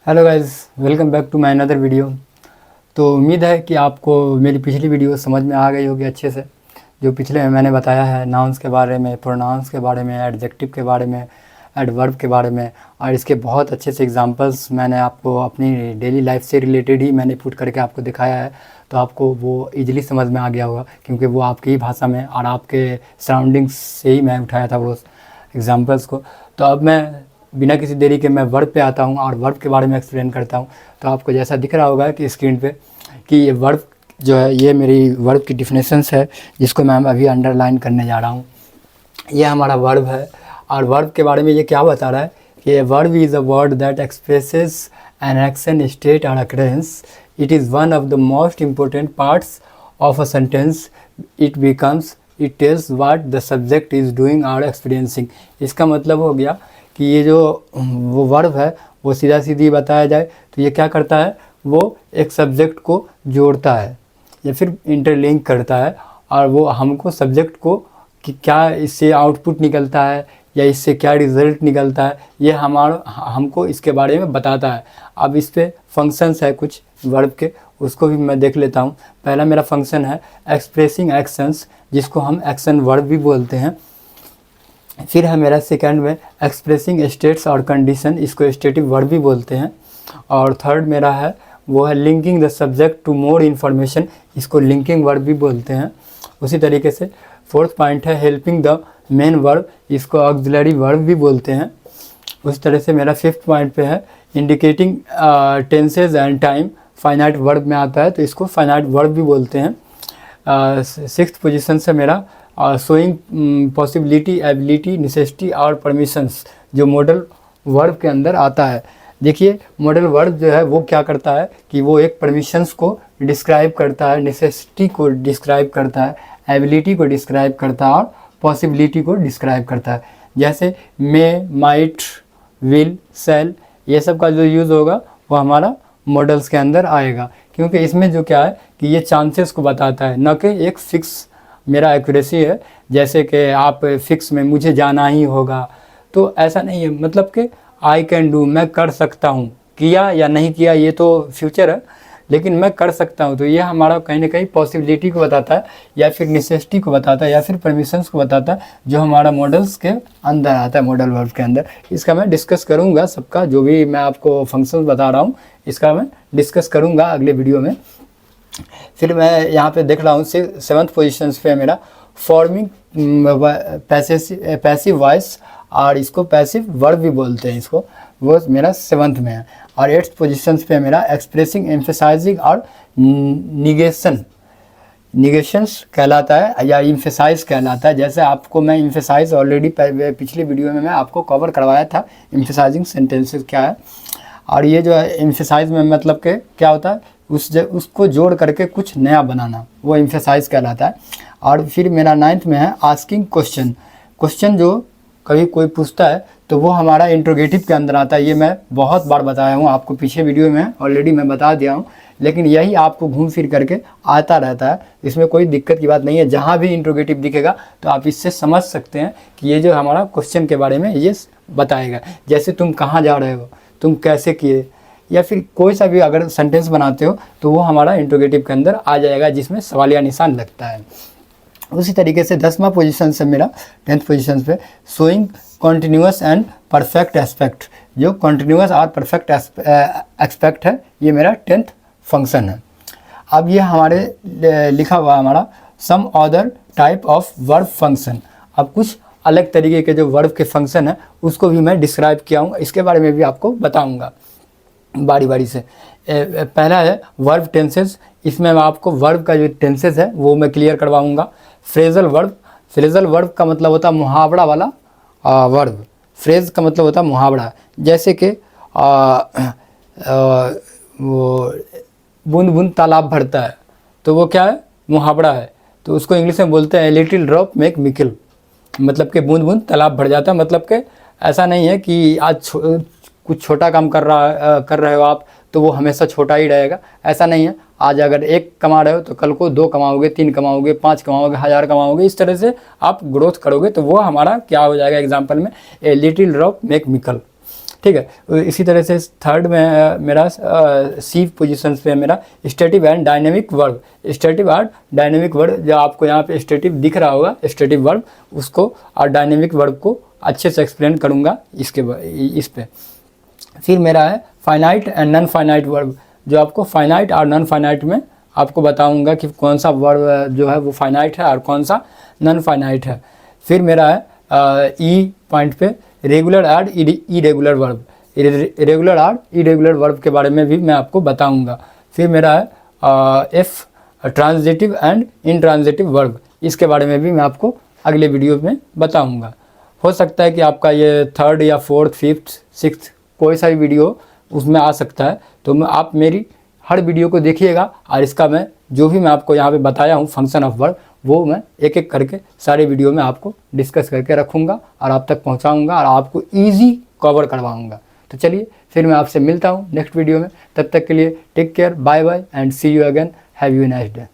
Hello guys, welcome back to my another video. तो उम्मीद है कि आपको मेरी पिछली वीडियो समझ में आ गई होगी अच्छे से। जो पिछले में मैंने बताया है नाउन्स के बारे में, प्रोनाउंस के बारे में, एडजेक्टिव के बारे में, एडवर्ब के बारे में, और इसके बहुत अच्छे से एग्जांपल्स मैंने आपको अपनी डेली लाइफ से रिलेटेड ही मैंने पुट करके आपको दिखाया है। तो आपको वो इजीली समझ में आ गया होगा क्योंकि वो आपकी ही भाषा में और आपके सराउंडिंग्स से ही मैं उठाया था वो एग्जाम्पल्स को। तो अब मैं बिना किसी देरी के मैं वर्ब पे आता हूँ और वर्ब के बारे में एक्सप्लेन करता हूँ। तो आपको जैसा दिख रहा होगा कि स्क्रीन पे कि ये वर्ब जो है, ये मेरी वर्ब की डिफिनेशंस है जिसको मैं अभी अंडरलाइन करने जा रहा हूँ। ये हमारा वर्ब है और वर्ब के बारे में ये क्या बता रहा है कि verb is a word that expresses an action, state और occurrence. It is one of the most important parts of a sentence. It tells what the subject is doing और एक्सपीरियंसिंग। इसका मतलब हो गया कि ये जो वो वर्ब है वो सीधा सीधी बताया जाए तो ये क्या करता है, वो एक सब्जेक्ट को जोड़ता है या फिर इंटरलिंक करता है और वो हमको सब्जेक्ट को कि क्या इससे आउटपुट निकलता है या इससे क्या रिज़ल्ट निकलता है ये हमको इसके बारे में बताता है। अब इस पर फंक्शंस है कुछ वर्ब के, उसको भी मैं देख लेता हूँ। पहला मेरा फंक्शन है एक्सप्रेसिंग एक्शंस, जिसको हम एक्शन वर्ब भी बोलते हैं। फिर है मेरा सेकंड में एक्सप्रेसिंग स्टेट्स और कंडीशन, इसको स्टेटिव वर्ब भी बोलते हैं। और थर्ड मेरा है वो है linking the subject to more information, इसको लिंकिंग वर्ब भी बोलते हैं। उसी तरीके से फोर्थ पॉइंट है हेल्पिंग द मेन वर्ब, इसको ऑक्सिलरी वर्ब भी बोलते हैं। उस तरह से मेरा फिफ्थ पॉइंट पे है indicating tenses and time, finite verb में आता है तो इसको फाइनाइट वर्ब भी बोलते हैं। सिक्स्थ पोजीशन से मेरा शोइंग पॉसिबिलिटी, एबिलिटी, नेसेसिटी और परमिशंस, जो मॉडल वर्ब के अंदर आता है। देखिए मॉडल वर्ब जो है वो क्या करता है कि वो एक परमिशंस को डिस्क्राइब करता है, नेसेसिटी को डिस्क्राइब करता है, एबिलिटी को डिस्क्राइब करता है और पॉसिबिलिटी को डिस्क्राइब करता है। जैसे मे, माइट, विल, सेल, ये सब का जो यूज़ होगा वो हमारा मॉडल्स के अंदर आएगा, क्योंकि इसमें जो क्या है कि ये चांसेस को बताता है, न कि एक फिक्स मेरा एक्यूरेसी है। जैसे कि आप फिक्स में मुझे जाना ही होगा, तो ऐसा नहीं है। मतलब कि आई कैन डू, मैं कर सकता हूँ, किया या नहीं किया ये तो फ्यूचर है, लेकिन मैं कर सकता हूँ। तो ये हमारा कहीं ना कहीं पॉसिबिलिटी को बताता है या फिर नेसेसिटी को बताता है या फिर परमिशंस को बताता है, जो हमारा मॉडल्स के अंदर आता है, मॉडल वर्ब के अंदर। इसका मैं डिस्कस करूँगा, सबका जो भी मैं आपको फंक्शंस बता रहा हूँ इसका मैं डिस्कस करूँगा अगले वीडियो में। फिर मैं यहाँ पे देख रहा हूँ सेवन्थ पोजीशन पे मेरा फॉर्मिंग पैसिव वॉइस, और इसको पैसिव वर्ब भी बोलते हैं इसको, वो मेरा सेवन्थ में है। और एट्थ पोजीशन पे मेरा एक्सप्रेसिंग, एम्फेसाइजिंग और निगेशंस कहलाता है या इम्फेसाइज कहलाता है। जैसे आपको मैं इम्फेसाइज ऑलरेडी पिछली वीडियो में मैं आपको कवर करवाया था, इम्फेसाइजिंग सेंटेंसेस क्या है। और ये जो है एम्फेसाइज में मतलब के क्या होता है, उसको जोड़ करके कुछ नया बनाना, वो एम्फेसाइज कहलाता है। और फिर मेरा नाइन्थ में है आस्किंग क्वेश्चन जो कभी कोई पूछता है तो वो हमारा इंट्रोगेटिव के अंदर आता है। ये मैं बहुत बार बताया हूँ आपको, पीछे वीडियो में ऑलरेडी मैं बता दिया हूँ, लेकिन यही आपको घूम फिर करके आता रहता है। इसमें कोई दिक्कत की बात नहीं है, जहाँ भी इंट्रोगेटिव दिखेगा तो आप इससे समझ सकते हैं कि ये जो हमारा क्वेश्चन के बारे में ये बताएगा। जैसे तुम कहाँ जा रहे हो, तुम कैसे किए, या फिर कोई सा भी अगर सेंटेंस बनाते हो तो वो हमारा इंट्रोगेटिव के अंदर आ जाएगा, जिसमें सवालिया निशान लगता है। उसी तरीके से 10वां पोजीशन से मेरा 10th पोजीशन पे showing continuous and perfect aspect, जो कॉन्टिन्यूस और परफेक्ट एस्पेक्ट है, ये मेरा 10th फंक्शन है। अब ये हमारे लिखा हुआ हमारा some other type of verb function. अब कुछ अलग तरीके के जो वर्ब के फंक्शन है उसको भी मैं डिस्क्राइब किया हूँ, इसके बारे में भी आपको बताऊँगा बारी बारी से। पहला है वर्ब टेंसेस, इसमें मैं आपको वर्ब का जो टेंसेस है वो मैं क्लियर करवाऊंगा। फ्रेजल वर्ब का मतलब होता है मुहावरा वाला वर्ब। फ्रेज का मतलब होता है मुहावरा, जैसे कि वो बूंद बूंद तालाब भरता है, तो वो क्या है, मुहावरा है। तो उसको इंग्लिश में बोलते हैं लिटिल ड्रॉप मेक मिकल, मतलब कि बूंद बूंद तालाब भर जाता है। मतलब कि ऐसा नहीं है कि आज कुछ छोटा काम कर रहे हो आप तो वो हमेशा छोटा ही रहेगा, ऐसा नहीं है। आज अगर 1 कमा रहे हो तो कल को 2 कमाओगे, 3 कमाओगे, 5 कमाओगे, 1000 कमाओगे, इस तरह से आप ग्रोथ करोगे, तो वो हमारा क्या हो जाएगा एग्जाम्पल में a little drop make Mikal. ठीक है। इसी तरह से थर्ड में मेरा सी पोजीशन पे मेरा static and dynamic verb. Static और डायनेमिक वर्ब, जो आपको यहाँ पे स्टैटिक दिख रहा होगा, स्टैटिक वर्ब, उसको और डायनेमिक वर्ब को अच्छे से एक्सप्लेन करूँगा इस पे। फिर मेरा है finite and non finite verb, जो आपको फाइनाइट और नॉन फाइनाइट में आपको बताऊंगा कि कौन सा वर्ब जो है वो फाइनाइट है और कौन सा नॉन फाइनाइट है। फिर मेरा है ई पॉइंट पे रेगुलर और इरेगुलर वर्ब। रेगुलर और इरेगुलर वर्ब के बारे में भी मैं आपको बताऊंगा। फिर मेरा है F transitive and intransitive verb, इसके बारे में भी मैं आपको अगले वीडियो में बताऊंगा। हो सकता है कि आपका ये थर्ड या फोर्थ, फिफ्थ, सिक्स्थ कोई सा भी वीडियो उसमें आ सकता है, तो आप मेरी हर वीडियो को देखिएगा और इसका मैं जो भी मैं आपको यहाँ पे बताया हूँ फंक्शन ऑफ वर्ब, वो मैं एक एक करके सारे वीडियो में आपको डिस्कस करके रखूँगा और आप तक पहुँचाऊँगा और आपको ईजी कवर करवाऊँगा। तो चलिए फिर मैं आपसे मिलता हूँ नेक्स्ट वीडियो में। तब तक के लिए take care, bye bye and see you again. Have you nice day.